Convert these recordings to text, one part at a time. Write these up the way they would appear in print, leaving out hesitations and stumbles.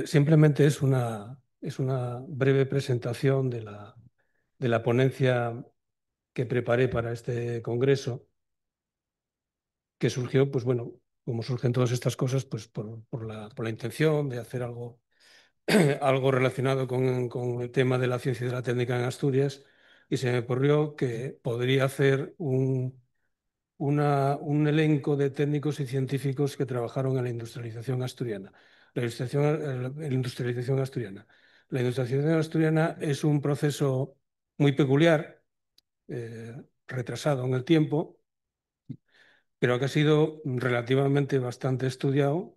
Simplemente es una breve presentación de la ponencia que preparé para este congreso, que surgió, pues bueno, como surgen todas estas cosas, pues por la intención de hacer algo, algo relacionado con el tema de la ciencia y de la técnica en Asturias, y se me ocurrió que podría hacer un elenco de técnicos y científicos que trabajaron en la industrialización asturiana. La industrialización asturiana. La industrialización asturiana es un proceso muy peculiar, retrasado en el tiempo, pero que ha sido relativamente bastante estudiado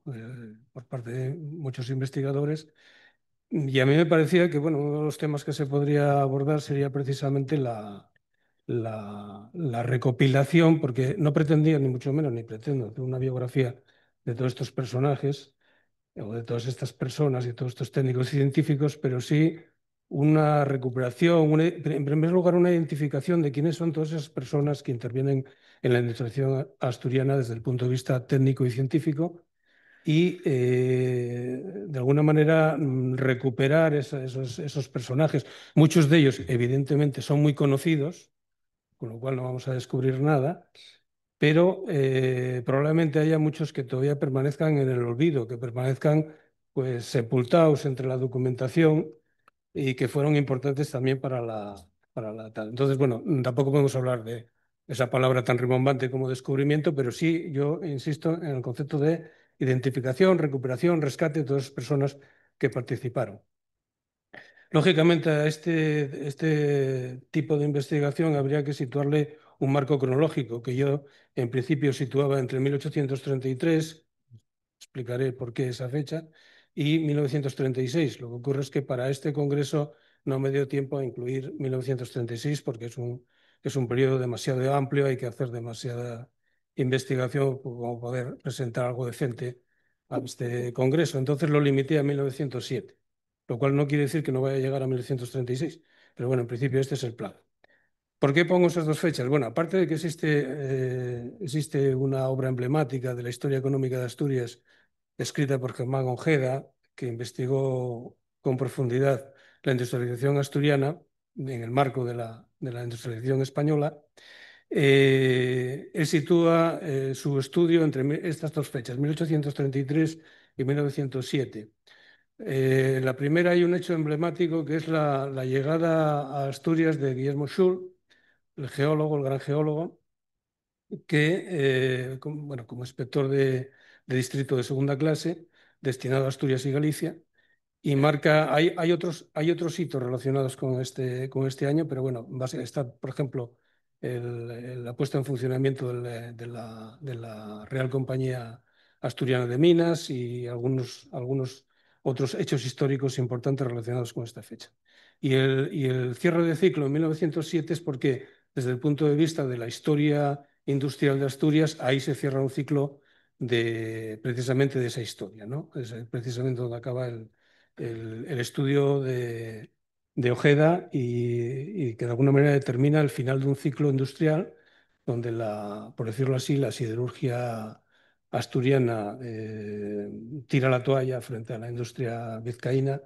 por parte de muchos investigadores. Y a mí me parecía que bueno, uno de los temas que se podría abordar sería precisamente la recopilación, porque no pretendía, ni mucho menos, ni pretendo hacer una biografía de todos estos personajes o de todas estas personas y todos estos técnicos y científicos, pero sí una recuperación, en primer lugar, una identificación de quiénes son todas esas personas que intervienen en la administración asturiana desde el punto de vista técnico y científico y, de alguna manera, recuperar esos personajes. Muchos de ellos, evidentemente, son muy conocidos, con lo cual no vamos a descubrir nada, pero probablemente haya muchos que todavía permanezcan en el olvido, que permanezcan pues sepultados entre la documentación y que fueron importantes también para la tal. Entonces, bueno, tampoco podemos hablar de esa palabra tan rimbombante como descubrimiento, pero sí yo insisto en el concepto de identificación, recuperación, rescate de todas las personas que participaron. Lógicamente, a este tipo de investigación habría que situarle un marco cronológico que yo en principio situaba entre 1833, explicaré por qué esa fecha, y 1936. Lo que ocurre es que para este congreso no me dio tiempo a incluir 1936 porque es un periodo demasiado amplio, hay que hacer demasiada investigación como poder presentar algo decente a este congreso. Entonces lo limité a 1907, lo cual no quiere decir que no vaya a llegar a 1936, pero bueno, en principio este es el plan. ¿Por qué pongo esas dos fechas? Bueno, aparte de que existe una obra emblemática de la historia económica de Asturias escrita por Germán Ojeda, que investigó con profundidad la industrialización asturiana en el marco de la industrialización española, él sitúa su estudio entre estas dos fechas, 1833 y 1907. En la primera hay un hecho emblemático que es la llegada a Asturias de Guillermo Schul, el geólogo, el gran geólogo, que, como inspector de distrito de segunda clase, destinado a Asturias y Galicia, y marca, hay otros hitos relacionados con este año, pero bueno, está, por ejemplo, la puesta en funcionamiento de la Real Compañía Asturiana de Minas y algunos otros hechos históricos importantes relacionados con esta fecha. Y el cierre de ciclo en 1907 es porque, desde el punto de vista de la historia industrial de Asturias, ahí se cierra un ciclo precisamente de esa historia, ¿no? Es precisamente donde acaba el estudio de Ojeda y que de alguna manera determina el final de un ciclo industrial donde por decirlo así, la siderurgia asturiana tira la toalla frente a la industria vizcaína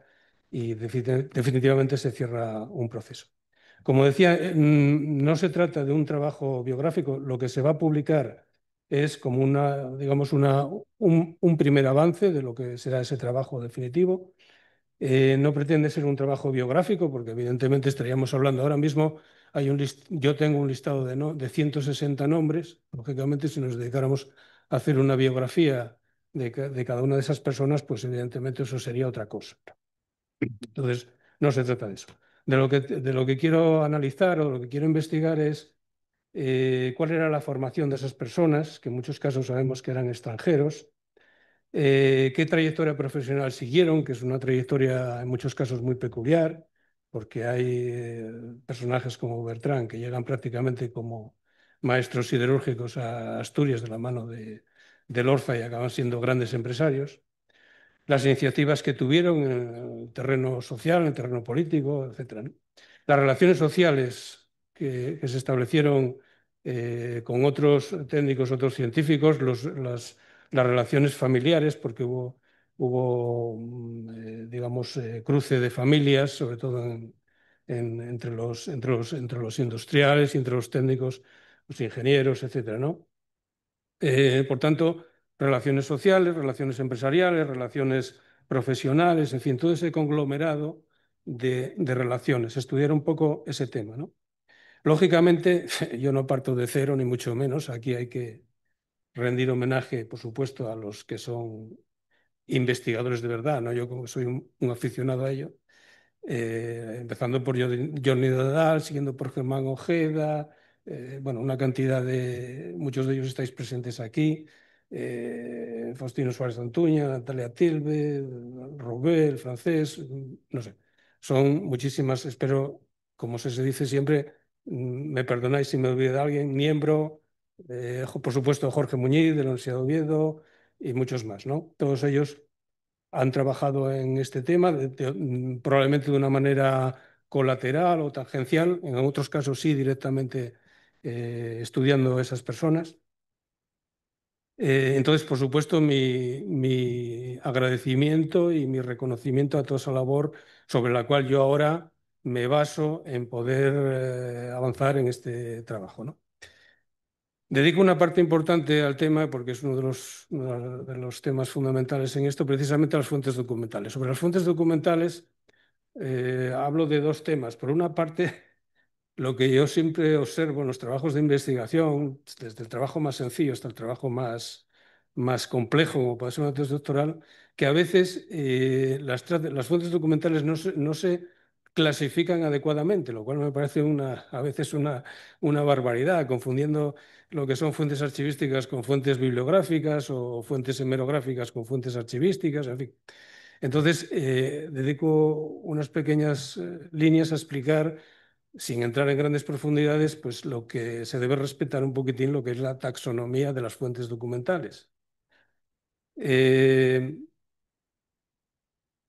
y definitivamente se cierra un proceso. Como decía, no se trata de un trabajo biográfico, lo que se va a publicar es como digamos, un primer avance de lo que será ese trabajo definitivo. No pretende ser un trabajo biográfico, porque evidentemente estaríamos hablando ahora mismo. Yo tengo un listado de 160 nombres. Lógicamente, si nos dedicáramos a hacer una biografía de cada una de esas personas, pues evidentemente eso sería otra cosa. Entonces, no se trata de eso. De lo que quiero analizar o de lo que quiero investigar es cuál era la formación de esas personas, que en muchos casos sabemos que eran extranjeros, qué trayectoria profesional siguieron, que es una trayectoria en muchos casos muy peculiar, porque hay personajes como Bertrand que llegan prácticamente como maestros siderúrgicos a Asturias de la mano del Orza y acaban siendo grandes empresarios. Las iniciativas que tuvieron en el terreno social, en el terreno político, etcétera, ¿no? Las relaciones sociales que se establecieron con otros técnicos, otros científicos, las relaciones familiares, porque hubo digamos, cruce de familias, sobre todo entre los industriales y entre los técnicos, los ingenieros, etcétera, ¿no? Por tanto, relaciones sociales, relaciones empresariales, relaciones profesionales, en fin, todo ese conglomerado de relaciones, estudiar un poco ese tema, ¿no? Lógicamente, yo no parto de cero, ni mucho menos. Aquí hay que rendir homenaje, por supuesto, a los que son investigadores de verdad, ¿no? Yo como soy un aficionado a ello, empezando por Johnny Nadal, siguiendo por Germán Ojeda, bueno, una cantidad muchos de ellos estáis presentes aquí, Faustino Suárez Antuña, Natalia Tilbe, Robé, el francés, no sé, son muchísimas, espero, como se dice siempre, me perdonáis si me olvido de alguien, miembro, por supuesto, Jorge Muñiz, de la Universidad de Oviedo y muchos más, ¿no? Todos ellos han trabajado en este tema, probablemente de una manera colateral o tangencial, en otros casos sí, directamente estudiando a esas personas. Entonces, por supuesto, mi agradecimiento y mi reconocimiento a toda esa labor sobre la cual yo ahora me baso en poder avanzar en este trabajo, ¿no? Dedico una parte importante al tema porque es uno de los temas fundamentales en esto, precisamente a las fuentes documentales. Sobre las fuentes documentales hablo de dos temas. Por una parte, lo que yo siempre observo en los trabajos de investigación, desde el trabajo más sencillo hasta el trabajo más complejo, como puede ser una tesis doctoral, que a veces las fuentes documentales no se clasifican adecuadamente, lo cual me parece a veces una barbaridad, confundiendo lo que son fuentes archivísticas con fuentes bibliográficas o fuentes hemerográficas con fuentes archivísticas, en fin. Entonces, dedico unas pequeñas líneas a explicar, sin entrar en grandes profundidades, pues lo que se debe respetar un poquitín lo que es la taxonomía de las fuentes documentales. Eh,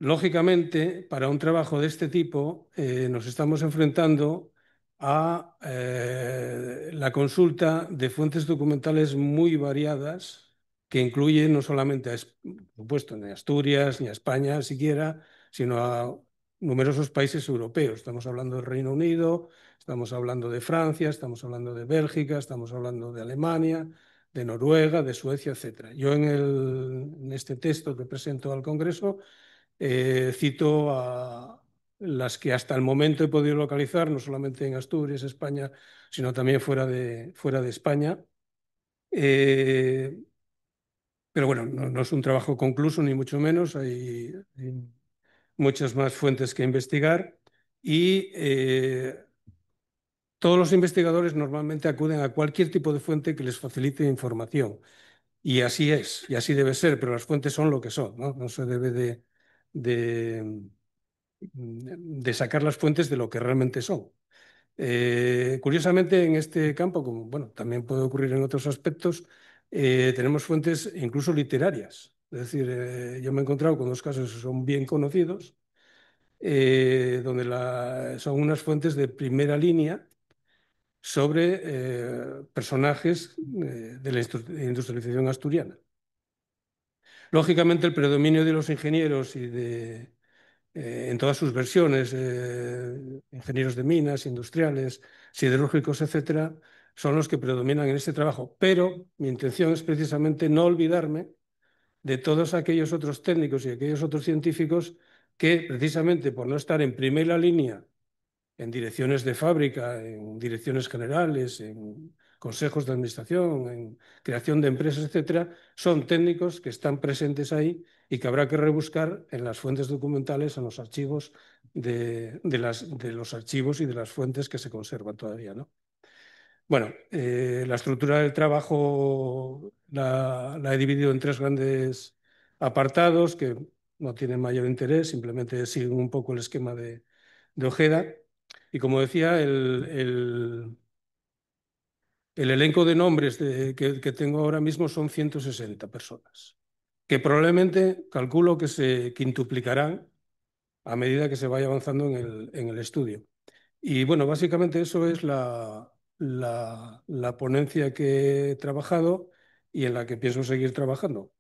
Lógicamente, para un trabajo de este tipo, nos estamos enfrentando a la consulta de fuentes documentales muy variadas, que incluyen no solamente, por supuesto, ni a Asturias, ni a España siquiera, sino a numerosos países europeos. Estamos hablando del Reino Unido, estamos hablando de Francia, estamos hablando de Bélgica, estamos hablando de Alemania, de Noruega, de Suecia, etcétera. Yo en este texto que presento al Congreso cito a las que hasta el momento he podido localizar, no solamente en Asturias, España, sino también fuera de España. Eh, pero bueno, no es un trabajo concluso, ni mucho menos. Hay muchas más fuentes que investigar y todos los investigadores normalmente acuden a cualquier tipo de fuente que les facilite información. Y así es, y así debe ser, pero las fuentes son lo que son, ¿no? No se debe de de sacar las fuentes de lo que realmente son. Curiosamente, en este campo, como bueno, también puede ocurrir en otros aspectos, tenemos fuentes incluso literarias. Es decir, yo me he encontrado con dos casos que son bien conocidos, donde son unas fuentes de primera línea sobre personajes de la industrialización asturiana. Lógicamente, el predominio de los ingenieros en todas sus versiones, ingenieros de minas, industriales, siderúrgicos, etcétera, son los que predominan en este trabajo. Pero mi intención es precisamente no olvidarme de todos aquellos otros técnicos y aquellos otros científicos que, precisamente por no estar en primera línea en direcciones de fábrica, en direcciones generales, en consejos de administración, en creación de empresas, etcétera, son técnicos que están presentes ahí y que habrá que rebuscar en las fuentes documentales, en los archivos de los archivos y de las fuentes que se conservan todavía, ¿no? Bueno, la estructura del trabajo la he dividido en tres grandes apartados que no tienen mayor interés, simplemente siguen un poco el esquema de Ojeda. Y como decía, el elenco de nombres que tengo ahora mismo son 160 personas, que probablemente calculo que se quintuplicarán a medida que se vaya avanzando en el estudio. Y bueno, básicamente eso es la ponencia que he trabajado y en la que pienso seguir trabajando.